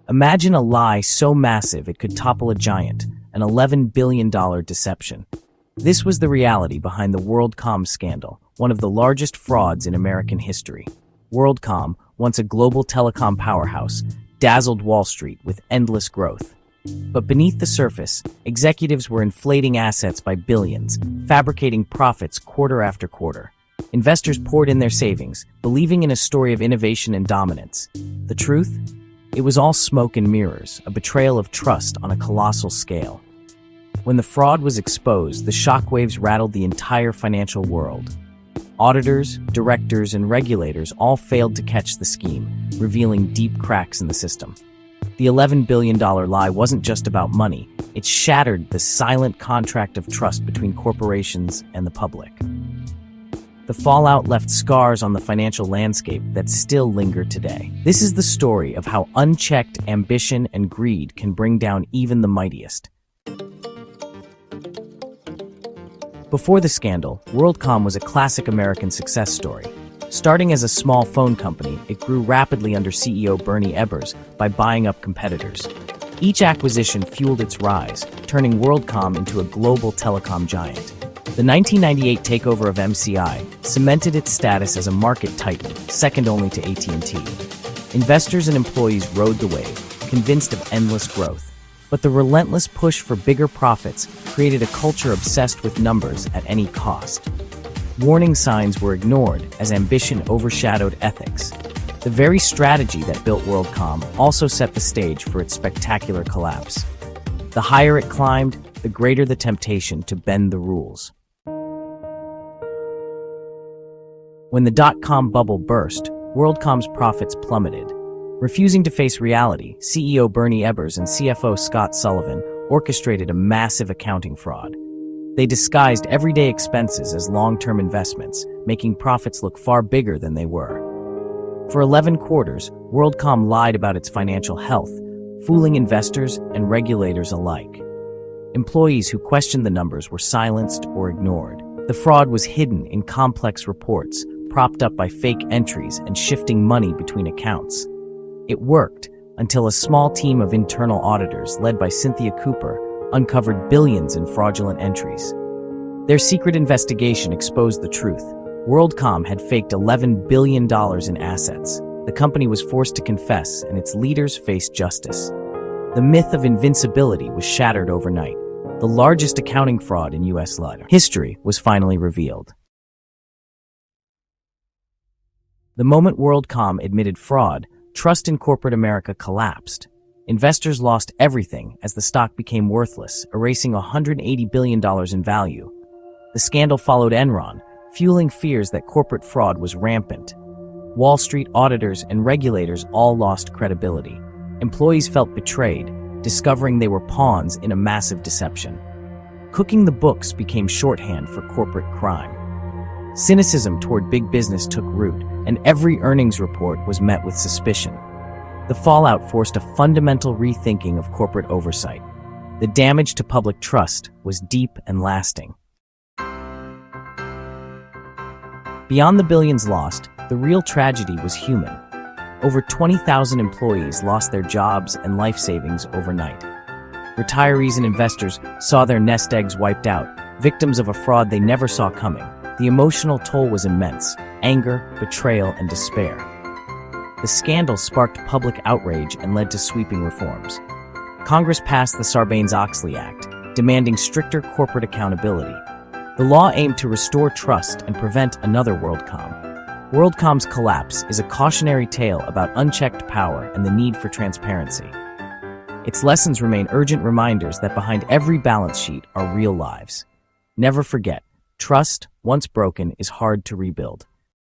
Imagine a lie so massive it could topple a giant, an $11 billion deception. This was the reality behind the WorldCom scandal, one of the largest frauds in American history. WorldCom, once a global telecom powerhouse, dazzled Wall Street with endless growth. But beneath the surface, executives were inflating assets by billions, fabricating profits quarter after quarter. Investors poured in their savings, believing in a story of innovation and dominance. The truth? It was all smoke and mirrors, a betrayal of trust on a colossal scale. When the fraud was exposed, the shockwaves rattled the entire financial world. Auditors, directors, and regulators all failed to catch the scheme, revealing deep cracks in the system. The $11 billion lie wasn't just about money, it shattered the silent contract of trust between corporations and the public. The fallout left scars on the financial landscape that still linger today. This is the story of how unchecked ambition and greed can bring down even the mightiest. Before the scandal, WorldCom was a classic American success story. Starting as a small phone company, it grew rapidly under CEO Bernie Ebbers by buying up competitors. Each acquisition fueled its rise, turning WorldCom into a global telecom giant. The 1998 takeover of MCI cemented its status as a market titan, second only to AT&T. Investors and employees rode the wave, convinced of endless growth. But the relentless push for bigger profits created a culture obsessed with numbers at any cost. Warning signs were ignored as ambition overshadowed ethics. The very strategy that built WorldCom also set the stage for its spectacular collapse. The higher it climbed, the greater the temptation to bend the rules. When the dot-com bubble burst, WorldCom's profits plummeted. Refusing to face reality, CEO Bernie Ebbers and CFO Scott Sullivan orchestrated a massive accounting fraud. They disguised everyday expenses as long-term investments, making profits look far bigger than they were. For 11 quarters, WorldCom lied about its financial health, fooling investors and regulators alike. Employees who questioned the numbers were silenced or ignored. The fraud was hidden in complex reports, propped up by fake entries and shifting money between accounts. It worked until a small team of internal auditors, led by Cynthia Cooper, uncovered billions in fraudulent entries. Their secret investigation exposed the truth. WorldCom had faked $11 billion in assets. The company was forced to confess, and its leaders faced justice. The myth of invincibility was shattered overnight. The largest accounting fraud in U.S. history was finally revealed. The moment WorldCom admitted fraud, trust in corporate America collapsed. Investors lost everything as the stock became worthless, erasing $180 billion in value. The scandal followed Enron, fueling fears that corporate fraud was rampant. Wall Street auditors and regulators all lost credibility. Employees felt betrayed, discovering they were pawns in a massive deception. Cooking the books became shorthand for corporate crime. Cynicism toward big business took root, and every earnings report was met with suspicion. The fallout forced a fundamental rethinking of corporate oversight. The damage to public trust was deep and lasting. Beyond the billions lost, the real tragedy was human. Over 20,000 employees lost their jobs and life savings overnight. Retirees and investors saw their nest eggs wiped out, victims of a fraud they never saw coming. The emotional toll was immense: anger, betrayal, and despair. The scandal sparked public outrage and led to sweeping reforms. Congress passed the Sarbanes-Oxley Act, demanding stricter corporate accountability. The law aimed to restore trust and prevent another WorldCom. WorldCom's collapse is a cautionary tale about unchecked power and the need for transparency. Its lessons remain urgent reminders that behind every balance sheet are real lives. Never forget, trust, once broken, is hard to rebuild.